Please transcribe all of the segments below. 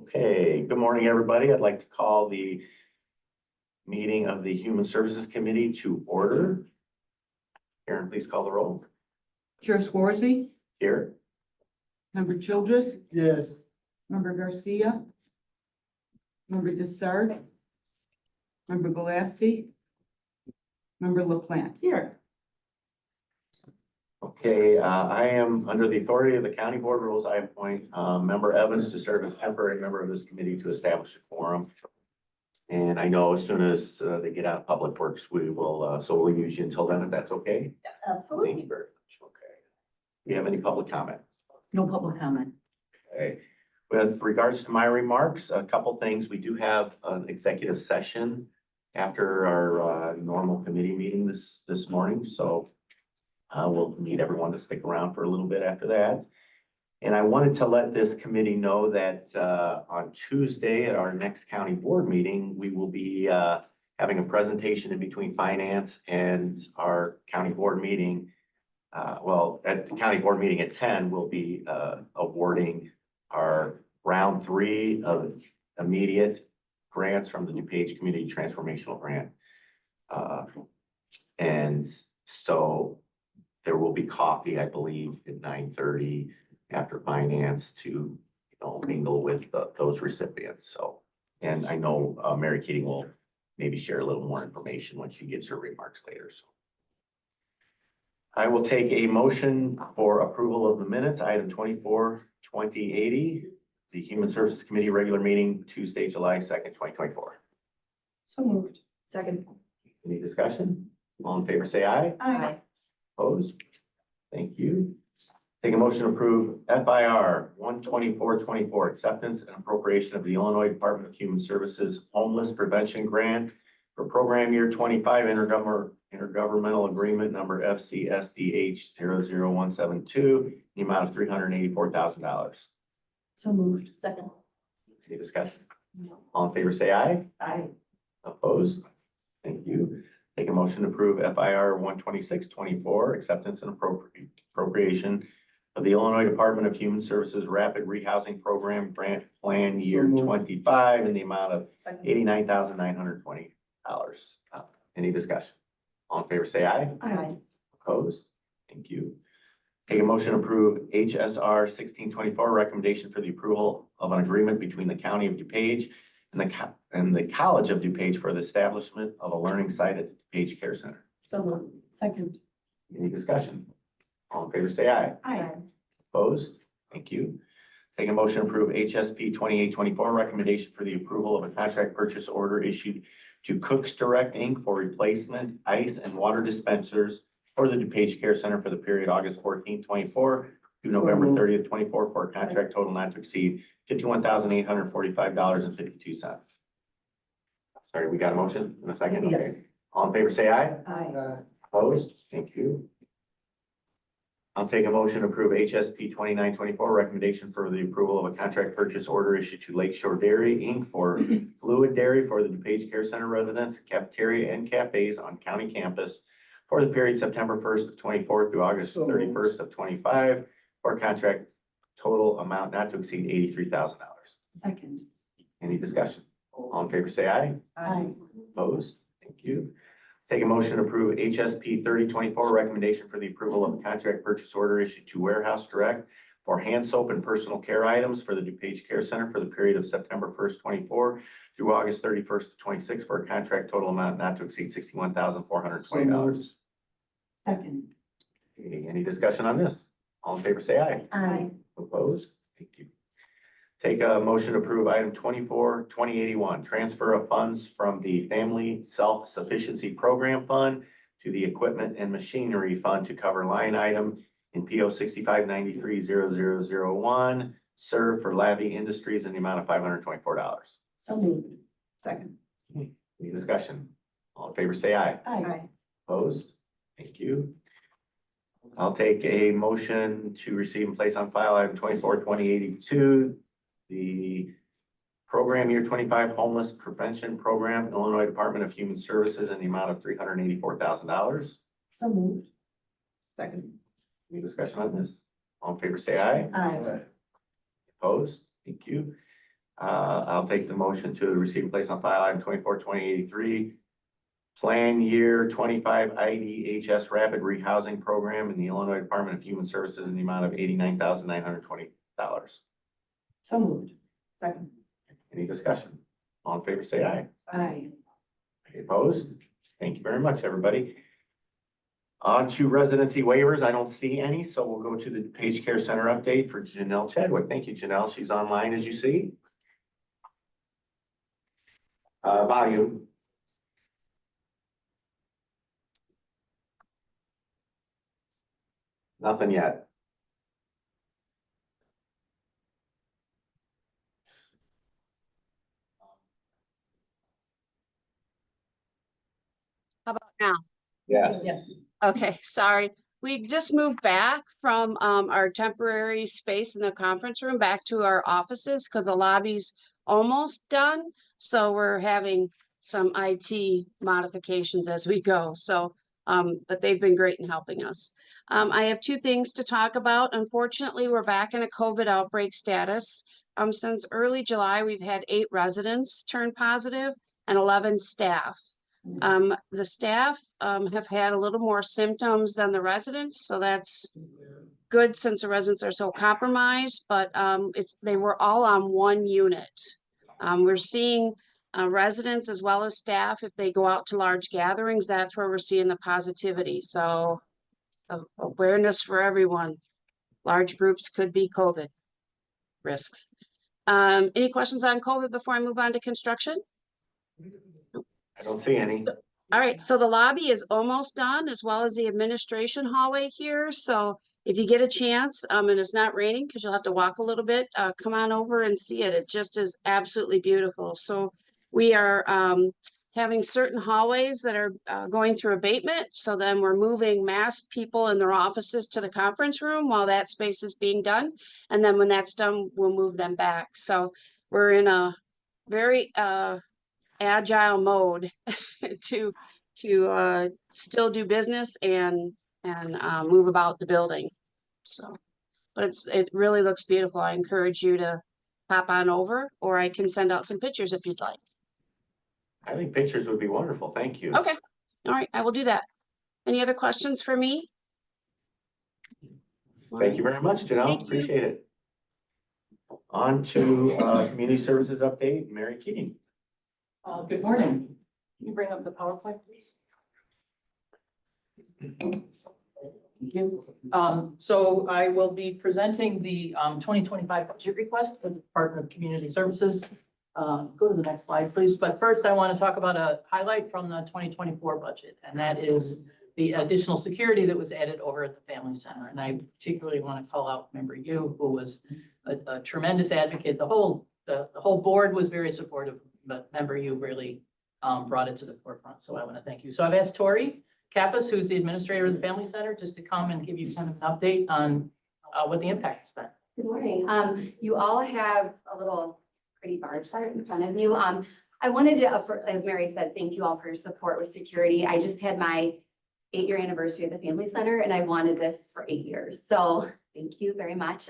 Okay, good morning, everybody. I'd like to call the meeting of the Human Services Committee to order. Karen, please call the roll. Chair Swarzy, Here. Member Childress, Yes. Member Garcia, Member Dessert, Member Galassi, Member LaPlante. Here. Okay, I am, under the authority of the county board rules, I appoint Member Evans to serve as temporary member of this committee to establish a quorum. And I know as soon as they get out of Public Works, we will, so we'll use you until then, if that's okay? Thank Absolutely. you very much. Okay. Do you have any public comment? No public comment. Okay. With regards to my remarks, a couple things. We do have an executive session after our normal committee meeting this morning, so we'll need everyone to stick around for a little bit after that. And I wanted to let this committee know that on Tuesday at our next county board meeting, we will be having a presentation in between finance and our county board meeting. Well, at the county board meeting at 10, we'll be awarding our round 3 of immediate grants from the DuPage Community Transformational Grant. And so there will be coffee, I believe, at 9:30 after finance to, mingle with those recipients. So, and I know Mary Keating will maybe share a little more information when she gives her remarks later. So I will take a motion for approval of the minutes, item 24-2080, the Human Services Committee regular meeting, Tuesday, July 2nd, 2024. So moved. Second. Any discussion? All in favor, say aye. Aye. Opposed? Thank you. Take a motion to approve FIR 12424, acceptance and appropriation of the Illinois Department of Human Services Homeless Prevention Grant for program year 25 intergovernmental agreement number FCSDH 00172, the amount of $384,000. So moved. Second. Any discussion? All in favor, say aye. Aye. Opposed? Thank you. Take a motion to approve FIR 12624, acceptance and appropriation of the Illinois Department of Human Services Rapid Rehousing Program Grant Plan Year 25 in the amount of $89,920. Any discussion? All in favor, say aye. Aye. Opposed? Thank you. Take a motion to approve HSR 1624, recommendation for the approval of an agreement between the County of DuPage and the College of DuPage for the establishment of a learning site at the DuPage Care Center. So moved. Second. Any discussion? All in favor, say aye. Aye. Opposed? Thank you. Take a motion to approve HSP 2824, recommendation for the approval of a contract purchase order issued to Cooks Direct Inc. for replacement ice and water dispensers for the DuPage Care Center for the period August 14th, 24 through November 30th, 24 for a contract total not to exceed $51,845.52. Sorry, we got a motion in a second? Yes. Okay. All in favor, say aye. Aye. Opposed? Thank you. I'll take a motion to approve HSP 2924, recommendation for the approval of a contract purchase order issued to Lakeshore Dairy Inc. for fluid dairy for the DuPage Care Center residents, cafeteria and cafes on county campus for the period September 1st of 24 through August 31st of 25 for a contract total amount not to exceed $83,000. Second. Any discussion? All in favor, say aye. Aye. Opposed? Thank you. Take a motion to approve HSP 3024, recommendation for the approval of a contract purchase order issued to Warehouse Direct for hand soap and personal care items for the DuPage Care Center for the period of September 1st, 24 through August 31st, 26 for a contract total amount not to exceed $61,420. Second. Any discussion on this? All in favor, say aye. Aye. Opposed? Thank you. Take a motion to approve item 24-2081, transfer of funds from the Family Self-Sufficiency Program Fund to the Equipment and Machinery Fund to cover line item in PO 6593-0001, serve for Lavie Industries in the amount of $524. So moved. Second. Any discussion? All in favor, say aye. Aye. Opposed? Thank you. I'll take a motion to receive and place on file item 24-2082, the program year 25 homeless prevention program, Illinois Department of Human Services in the amount of $384,000. So moved. Second. Any discussion on this? All in favor, say aye. Aye. Opposed? Thank you. I'll take the motion to receive and place on file item 24-2083. Plan year 25 IDHS Rapid Rehousing Program in the Illinois Department of Human Services in the amount of $89,920. So moved. Second. Any discussion? All in favor, say aye. Aye. Any opposed? Thank you very much, everybody. On to residency waivers. I don't see any, so we'll go to the DuPage Care Center update for Janelle Chadwick. Thank you, Janelle. She's online, as you see. Volume. Nothing yet. How about now? Yes. Yes. Okay, sorry. We just moved back from our temporary space in the conference room back to our offices because the lobby's almost done. So we're having some IT modifications as we go. So, but they've been great in helping us. I have two things to talk about. Unfortunately, we're back in a COVID outbreak status. Since early July, we've had 8 residents turn positive and 11 staff. The staff have had a little more symptoms than the residents, so that's good since the residents are so compromised, but they were all on one unit. We're seeing residents as well as staff, if they go out to large gatherings, that's where we're seeing the positivity. So awareness for everyone. Large groups could be COVID risks. Any questions on COVID before I move on to construction? I don't see any. All right, so the lobby is almost done, as well as the administration hallway here. So if you get a chance, and it's not raining, because you'll have to walk a little bit, come on over and see it. It just is absolutely beautiful. So we are having certain hallways that are going through abatement. So then we're moving masked people in their offices to the conference room while that space is being done. And then when that's done, we'll move them back. So we're in a very agile mode to still do business and move about the building. So, but it really looks beautiful. I encourage you to pop on over, or I can send out some pictures if you'd like. I think pictures would be wonderful. Thank you. Okay, all right, I will do that. Any other questions for me? Thank you very much, Janelle. Thank you. Appreciate it. On to community services update, Mary Keating. Good morning. Can you bring up the PowerPoint, please? Thank you. So I will be presenting the 2025 budget request for the Department of Community Services. Go to the next slide, please. But first, I want to talk about a highlight from the 2024 budget, and that is the additional security that was added over at the Family Center. And I particularly want to call out Member Yu, who was a tremendous advocate. The whole board was very supportive, but Member Yu really brought it to the forefront. So I want to thank you. So I've asked Tori Kappas, who's the administrator of the Family Center, just to come and give you kind of an update on what the impact has been. Good morning. You all have a little pretty bar chart in front of you. I wanted to, as Mary said, thank you all for your support with security. I just had my 8-year anniversary at the Family Center, and I wanted this for 8 years. So thank you very much.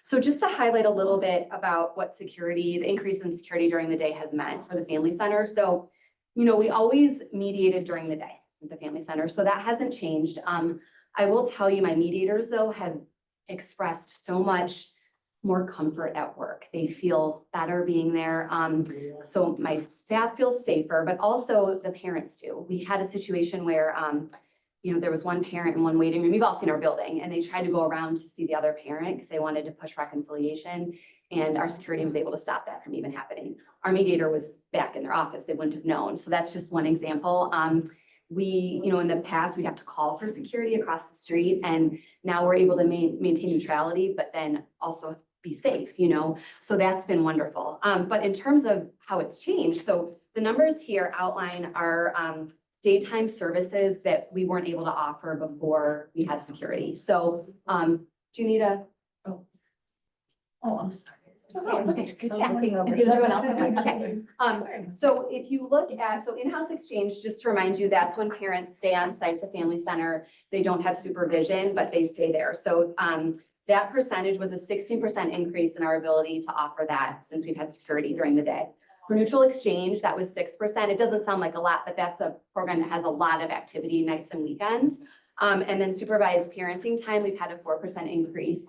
So just to highlight a little bit about what security, the increase in security during the day has meant for the Family Center. So, you know, we always mediated during the day at the Family Center, so that hasn't changed. I will tell you, my mediators though have expressed so much more comfort at work. They feel better being there. So my staff feels safer, but also the parents do. We had a situation where, you know, there was one parent in one waiting room. You've all seen our building, and they tried to go around to see the other parent because they wanted to push reconciliation, and our security was able to stop that from even happening. Our mediator was back in their office. They wouldn't have known. So that's just one example. We, you know, in the past, we'd have to call for security across the street, and now we're able to maintain neutrality, but then also be safe, you know, so that's been wonderful. But in terms of how it's changed, so the numbers here outline our daytime services that we weren't able to offer before we had security. So do you need a? Oh, I'm sorry. Okay. Everyone else? Okay. So if you look at, so in-house exchange, just to remind you, that's when parents stay on site at the Family Center. They don't have supervision, but they stay there. So That percentage was a 16% increase in our ability to offer that since we've had security during the day. For neutral exchange, that was 6%. It doesn't sound like a lot, but that's a program that has a lot of activity nights and weekends. And then supervised parenting time, we've had a 4% increase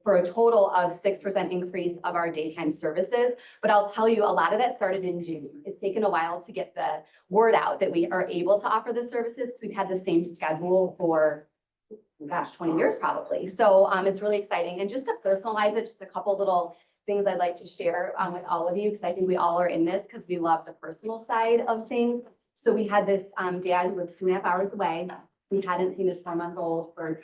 for a total of 6% increase of our daytime services. But I'll tell you, a lot of that started in June. It's taken a while to get the word out that we are able to offer the services because we've had the same schedule for, gosh, 20 years probably. So it's really exciting. And just to personalize it, just a couple little things I'd like to share with all of you, because I think we all are in this because we love the personal side of things. So we had this dad who was 2.5 hours away. We hadn't seen his 9-month-old for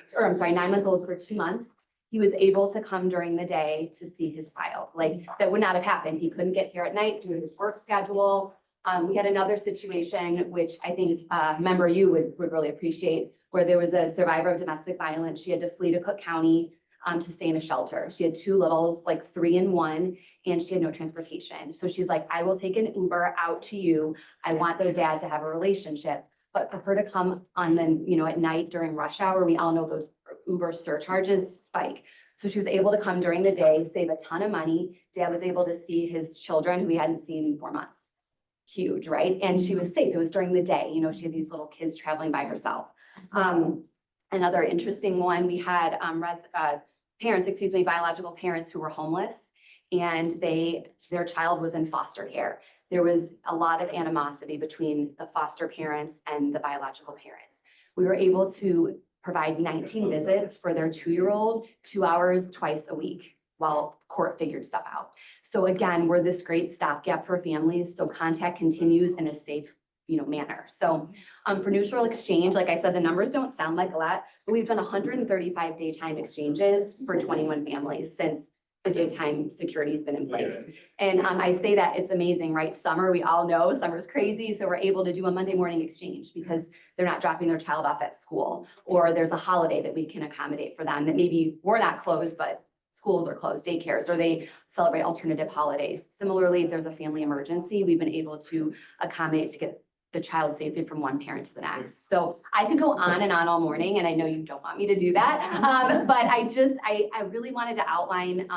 2 months. He was able to come during the day to see his child. Like, that would not have happened. He couldn't get here at night due to his work schedule. We had another situation, which I think a member you would really appreciate, where there was a survivor of domestic violence. She had to flee to Cook County to stay in a shelter. She had 2 littles, like 3 and 1, and she had no transportation. So she's like, I will take an Uber out to you. I want their dad to have a relationship. But for her to come on at night during rush hour, we all know those Uber surcharges spike. So she was able to come during the day, save a ton of money. Dad was able to see his children who he hadn't seen in 4 months. Huge, right? And she was safe. It was during the day. She had these little kids traveling by herself. Another interesting one, we had biological parents who were homeless, and their child was in foster care. There was a lot of animosity between the foster parents and the biological parents. We were able to provide 19 visits for their 2-year-old, 2 hours twice a week while court figured stuff out. So again, we're this great stopgap for families, so contact continues in a safe manner. So for neutral exchange, like I said, the numbers don't sound like a lot, but we've done 135 daytime exchanges for 21 families since the daytime security has been in place. And I say that it's amazing, right? Summer, we all know summer's crazy. So we're able to do a Monday morning exchange because they're not dropping their child off at school, or there's a holiday that we can accommodate for them that maybe we're not closed, but schools are closed, daycares, or they celebrate alternative holidays. Similarly, if there's a family emergency, we've been able to accommodate to get the child safely from one parent to the next. So I could go on and on all morning, and I know you don't want me to do that. But I really wanted to outline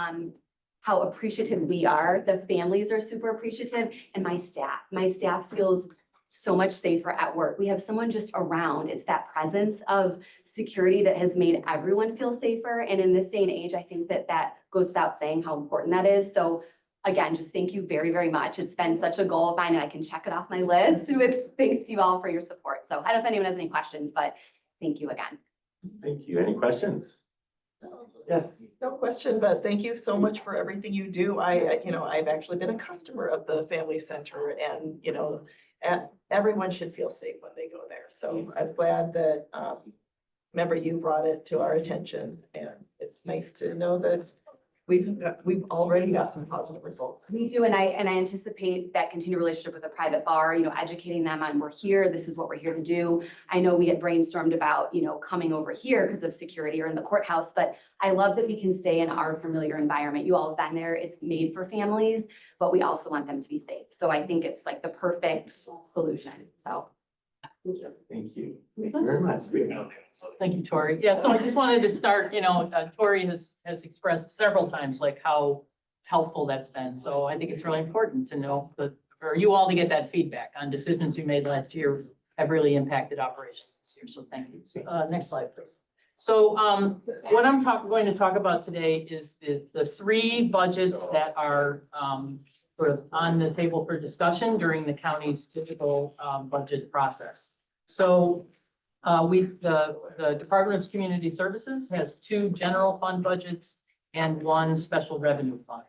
how appreciative we are. The families are super appreciative, and my staff feels so much safer at work. We have someone just around. It's that presence of security that has made everyone feel safer. And in this day and age, I think that goes without saying how important that is. So again, just thank you very, very much. It's been such a goal of mine, and I can check it off my list with thanks to you all for your support. So I don't know if anyone has any questions, but thank you again. Thank you. Any questions? Yes. No question, but thank you so much for everything you do. I've actually been a customer of the Family Center, and, everyone should feel safe when they go there. So I'm glad that, remember, you brought it to our attention, and it's nice to know that we've already got some positive results. We do, and I anticipate that continued relationship with the private bar, educating them on we're here, this is what we're here to do. I know we had brainstormed about, coming over here because of security or in the courthouse, but I love that we can stay in our familiar environment. You all have been there. It's made for families, but we also want them to be safe. So I think it's like the perfect solution. So thank you. Thank you. Thank you very much. Thank you, Tori. Yeah, so I just wanted to start, Tori has expressed several times like how helpful that's been. So I think it's really important to know that for you all to get that feedback on decisions you made last year have really impacted operations this year. So thank you. So, next slide, please. So what I'm going to talk about today is the 3 budgets that are sort of on the table for discussion during the county's typical budget process. So the Department of Community Services has 2 general fund budgets and 1 special revenue fund.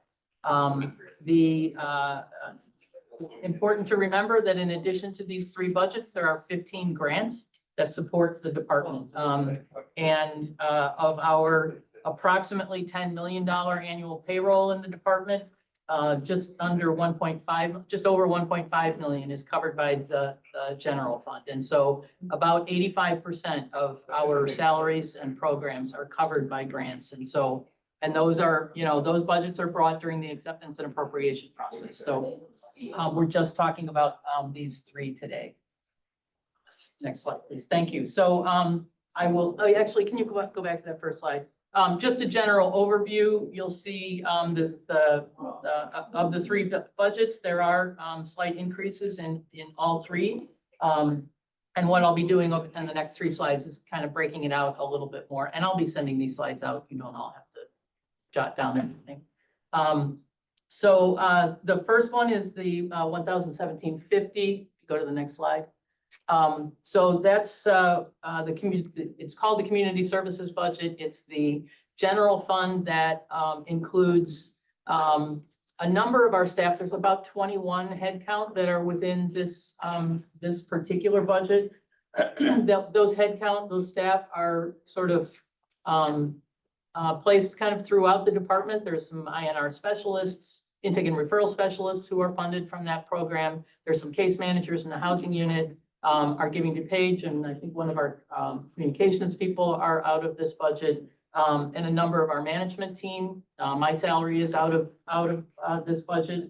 Important to remember that in addition to these 3 budgets, there are 15 grants that support the department. Of our approximately $10 million annual payroll in the department, just over 1.5 million is covered by the general fund. And so about 85% of our salaries and programs are covered by grants. And those are, those budgets are brought during the acceptance and appropriation process. So we're just talking about these 3 today. Next slide, please. Thank you. So actually, can you go back to that first slide? just a general overview, you'll see, of the three budgets, there are, slight increases in all three. And what I'll be doing in the next 3 slides is kind of breaking it out a little bit more, and I'll be sending these slides out. You don't all have to jot down everything. So the first one is the 1,017.50. Go to the next slide. So that's the community. It's called the community services budget. It's the general fund that includes a number of our staff. There's about 21 headcount that are within this this particular budget. Those headcount, those staff are sort of placed kind of throughout the department. There's some INR specialists, intake and referral specialists who are funded from that program. There's some case managers in the housing unit. Our Giving DuPage, and I think one of our communications people are out of this budget, and a number of our management team. My salary is out of this budget.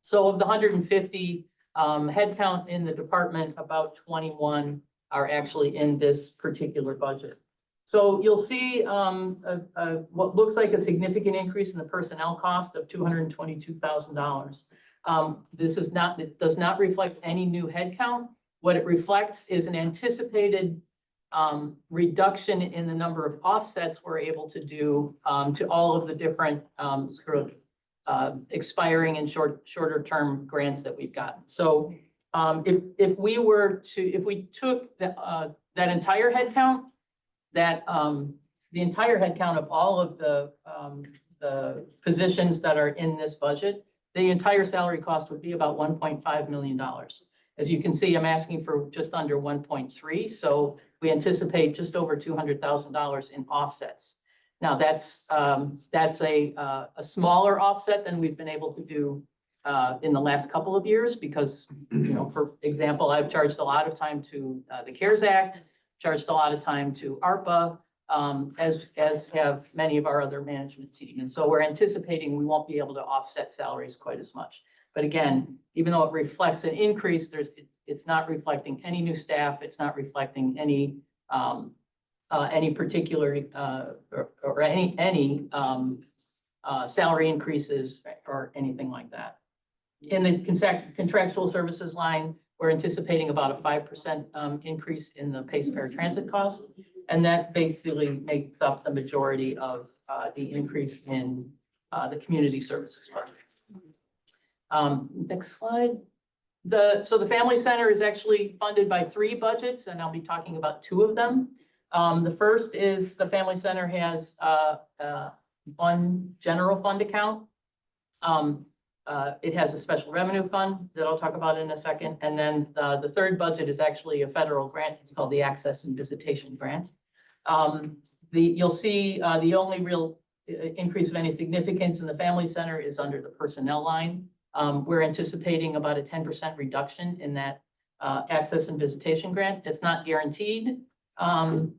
So of the 150 headcount in the department, about 21 are actually in this particular budget. So you'll see what looks like a significant increase in the personnel cost of $222,000. It does not reflect any new headcount. What it reflects is an anticipated reduction in the number of offsets we're able to do to all of the different expiring and shorter term grants that we've gotten. So if we took that entire headcount, the entire headcount of all of the positions that are in this budget, the entire salary cost would be about $1.5 million. As you can see, I'm asking for just under 1.3, so we anticipate just over $200,000 in offsets. Now, that's a smaller offset than we've been able to do in the last couple of years because, you know, for example, I've charged a lot of time to the CARES Act, charged a lot of time to ARPA, as have many of our other management team. And so we're anticipating we won't be able to offset salaries quite as much. But again, even though it reflects an increase, it's not reflecting any new staff. It's not reflecting any particular or any salary increases or anything like that. In the contractual services line, we're anticipating about a 5% increase in the PACE paratransit cost, and that basically makes up the majority of the increase in the community services budget. Next slide. So the Family Center is actually funded by 3 budgets, and I'll be talking about 2 of them. The first is the Family Center has one general fund account. It has a special revenue fund that I'll talk about in a second. And then the third budget is actually a federal grant. It's called the Access and Visitation Grant. You'll see the only real increase of any significance in the Family Center is under the personnel line. We're anticipating about a 10% reduction in that Access and Visitation Grant. It's not guaranteed. What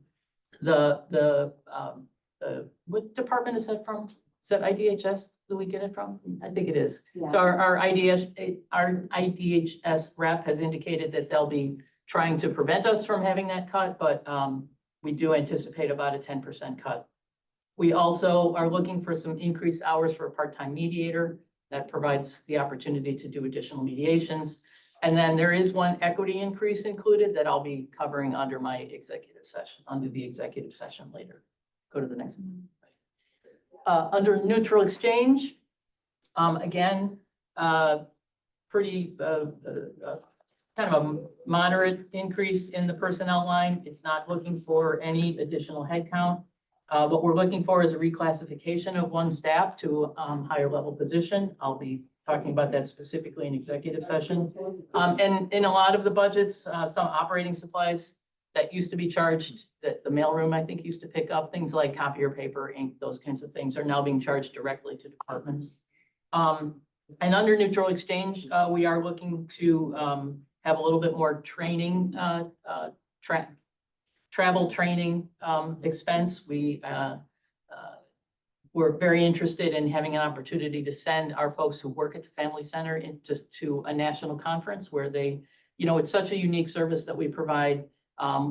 department is that from? Is that IDHS? Do we get it from? I think it is. Yeah. So our IDHS rep has indicated that they'll be trying to prevent us from having that cut, but we do anticipate about a 10% cut. We also are looking for some increased hours for a part-time mediator that provides the opportunity to do additional mediations. And then there is one equity increase included that I'll be covering under my executive session, under the executive session later. Go to the next one. Under neutral exchange, again, pretty kind of a moderate increase in the personnel line. It's not looking for any additional headcount. What we're looking for is a reclassification of one staff to a higher level position. I'll be talking about that specifically in executive session. And in a lot of the budgets, some operating supplies that used to be charged, that the mailroom, I think, used to pick up, things like copier paper, ink, those kinds of things are now being charged directly to departments. And under neutral exchange, we are looking to have a little bit more training, travel training expense. We're very interested in having an opportunity to send our folks who work at the Family Center to a national conference where they, you know, it's such a unique service that we provide.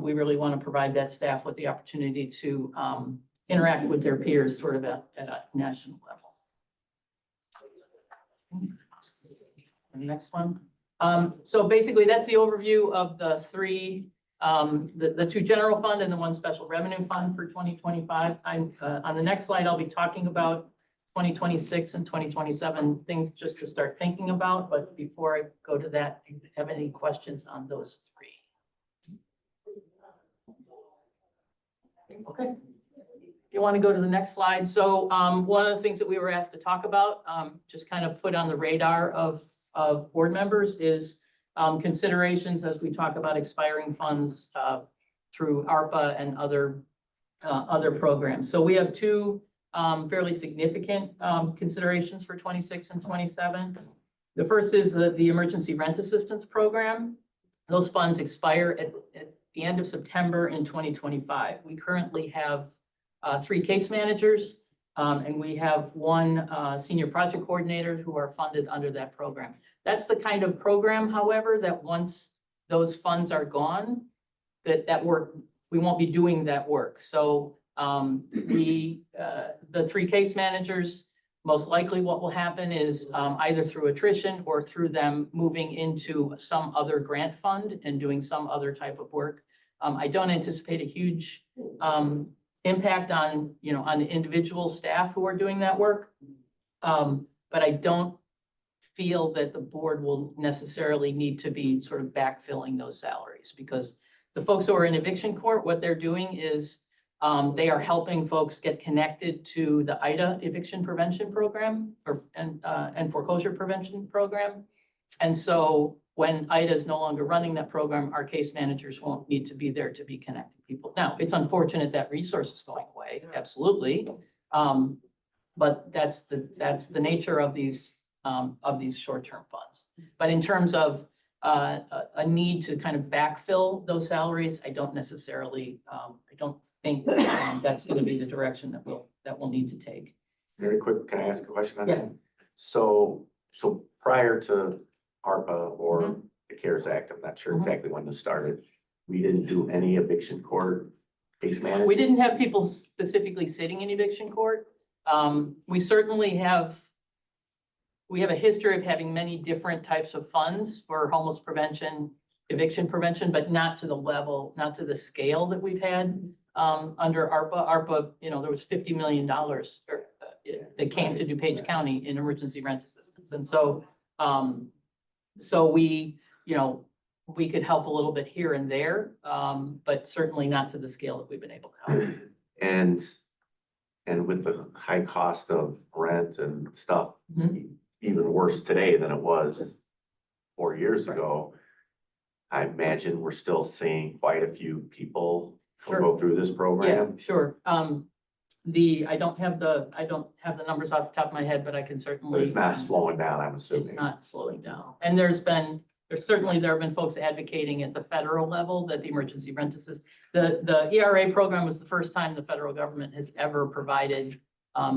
We really want to provide that staff with the opportunity to interact with their peers sort of at a national level. The next one. So basically, that's the overview of the three, the two general fund and the one special revenue fund for 2025. On the next slide, I'll be talking about 2026 and 2027 things just to start thinking about. But before I go to that, do you have any questions on those three? Okay. If you want to go to the next slide. So one of the things that we were asked to talk about, just kind of put on the radar of board members is considerations as we talk about expiring funds through ARPA and other programs. So we have two fairly significant considerations for 26 and 27. The first is the Emergency Rent Assistance Program. Those funds expire at the end of September in 2025. We currently have 3 case managers, and we have 1 senior project coordinator who are funded under that program. That's the kind of program, however, that once those funds are gone, that work, we won't be doing that work. So the 3 case managers, most likely what will happen is either through attrition or through them moving into some other grant fund and doing some other type of work. I don't anticipate a huge impact on, on the individual staff who are doing that work. But I don't feel that the board will necessarily need to be sort of backfilling those salaries, because the folks who are in eviction court, what they're doing is they are helping folks get connected to the IDA eviction prevention program and foreclosure prevention program. And so when IDA is no longer running that program, our case managers won't need to be there to be connecting people. Now, it's unfortunate that resource is going away, absolutely. But that's the nature of these short-term funds. But in terms of a need to kind of backfill those salaries, I don't necessarily, I don't think that's going to be the direction that we'll need to take. Very quick, can I ask a question on Yeah. that? So prior to ARPA or the CARES Act, I'm not sure exactly when this started, we didn't do any eviction court case management? We didn't have people specifically sitting in eviction court. We certainly have a history of having many different types of funds for homeless prevention, eviction prevention, but not to the level, not to the scale that we've had under ARPA. ARPA, there was $50 million that came to DuPage County in emergency rent assistance. And so, we, we could help a little bit here and there, but certainly not to the scale that we've been able to help. And with the high cost of rent and stuff, Mhm. even worse today than it was 4 years ago, I imagine we're still seeing quite a few people Sure. go through this Yeah, program. sure. I don't have the numbers off the top of my head, but I can certainly. But it's not slowing down, I'm It's assuming. not slowing down. And there have been folks advocating at the federal level that the emergency rent assist, the ERA program was the first time the federal government has ever provided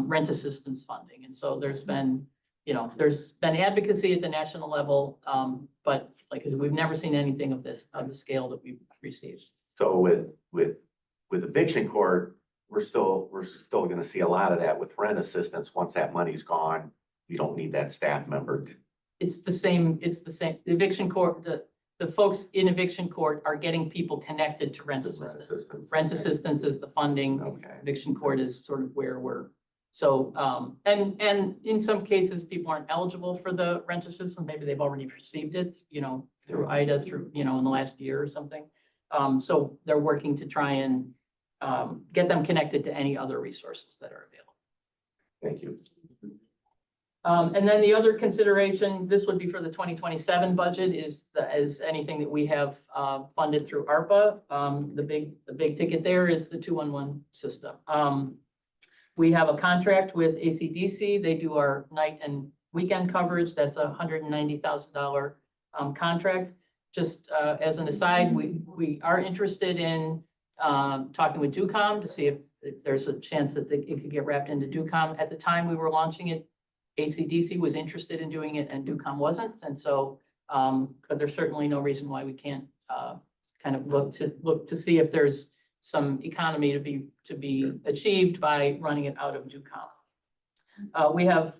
rent assistance funding. And so there's been advocacy at the national level, but like I said, we've never seen anything of the scale that we've received. So with eviction court, we're still gonna see a lot of that with rent assistance. Once that money's gone, we don't need that staff member. It's the same. The eviction court, the folks in eviction court are getting people connected to rent assistance. Rent assistance is the funding. Okay. Eviction court is sort of where we're, so, and in some cases, people aren't eligible for the rent assistance. Maybe they've already received it, through IDA, in the last year or something. So they're working to try and get them connected to any other resources that are available. Thank you. And then the other consideration, this would be for the 2027 budget, is anything that we have funded through ARPA. The big ticket there is the 211 system. We have a contract with ACDC. They do our night and weekend coverage. That's a $190,000 contract. Just as an aside, we are interested in talking with DuCom to see if there's a chance that it could get wrapped into DuCom. At the time we were launching it, ACDC was interested in doing it and DuCom wasn't. And so, but there's certainly no reason why we can't kind of look to see if there's some economy to be achieved by running it out of DuPage. We have,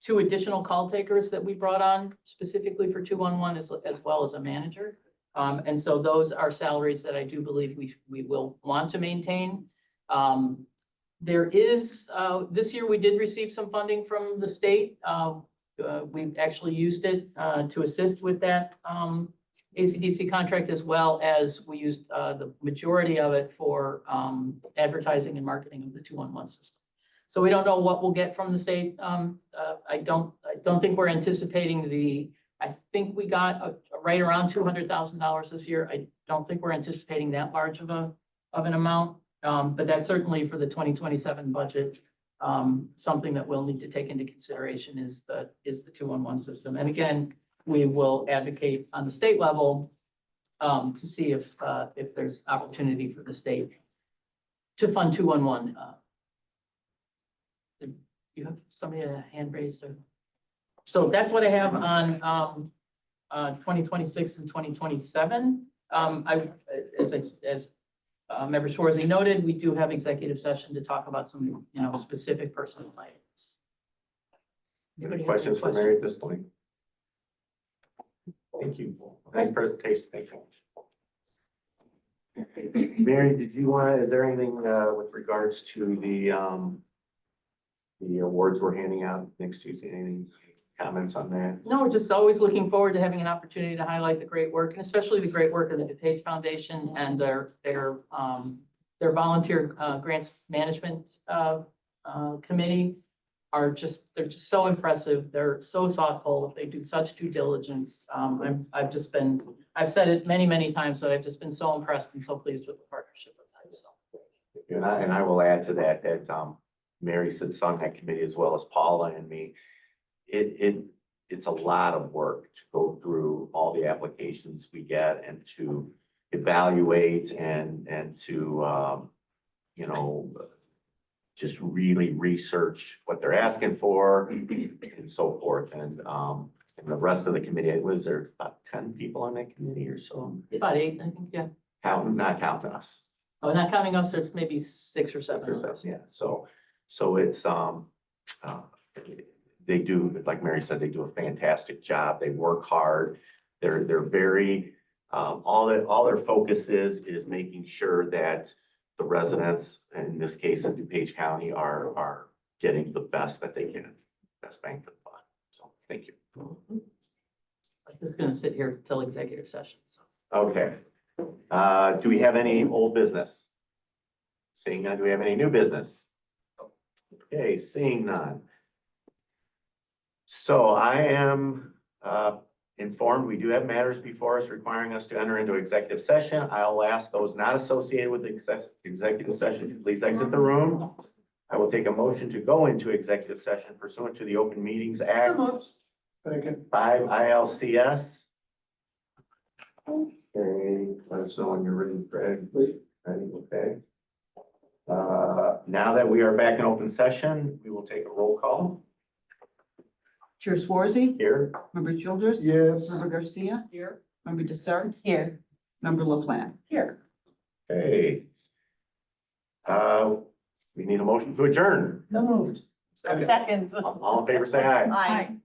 2 additional call takers that we brought on specifically for 211 as well as a manager. And so those are salaries that I do believe we will want to maintain. There is, this year we did receive some funding from the state. We've actually used it to assist with that ACDC contract, as well as we used the majority of it for advertising and marketing of the 211 system. So we don't know what we'll get from the state. I don't think we're anticipating I think we got right around $200,000 this year. I don't think we're anticipating that large of an amount. But that's certainly for the 2027 budget. Something that we'll need to take into consideration is the 211 system. And again, we will advocate on the state level to see if there's opportunity for the state to fund 211. You have somebody a hand raised? So that's what I have on 2026 and 2027. As Member Schwarzy noted, we do have executive session to talk about some, specific personal items. Any questions for Mary at this point? Thank you. Nice presentation. Thank you. Mary, is there anything with regards to the awards we're handing out next Tuesday? Any comments on that? No, we're just always looking forward to having an opportunity to highlight the great work, and especially the great work of the DuPage Foundation and their volunteer grants management committee. They're just so impressive. They're so thoughtful. They do such due diligence. I've said it many, many times, but I've just been so impressed and so pleased with the partnership with them. So. And I will add to that Mary sits on that committee as well as Paula and me. It's a lot of work to go through all the applications we get and to evaluate and to just really research what they're asking for and so forth. And the rest of the committee, was there about 10 people on that committee or so? About 8, I think, yeah. Not counting us. Oh, not counting us, there's maybe 6 or 7. Yeah, so it's, they do, like Mary said, they do a fantastic job. They work hard. They're very, all their focus is making sure that the residents, in this case in DuPage County, are getting the best that they can, best bang for the buck. So, thank you. I'm just gonna sit here till executive session, so. Okay. Do we have any old business? Seeing none, do we have any new business? Okay, seeing none. So I am informed we do have matters before us requiring us to enter into executive session. I'll ask those not associated with the executive session to please exit the room. I will take a motion to go into executive session pursuant to the Open Meetings Act 5 ILCS. Okay, let us know when you're ready, Greg. Ready, okay. Now that we are back in open session, we will take a roll call. Chair Swarzy, Here. Member Childress. Yes. Member Garcia. Here. Member Desart. Here. Member LaPlante. Here. Okay. We need a motion to adjourn. So moved. Second. All in favor, say aye. Aye.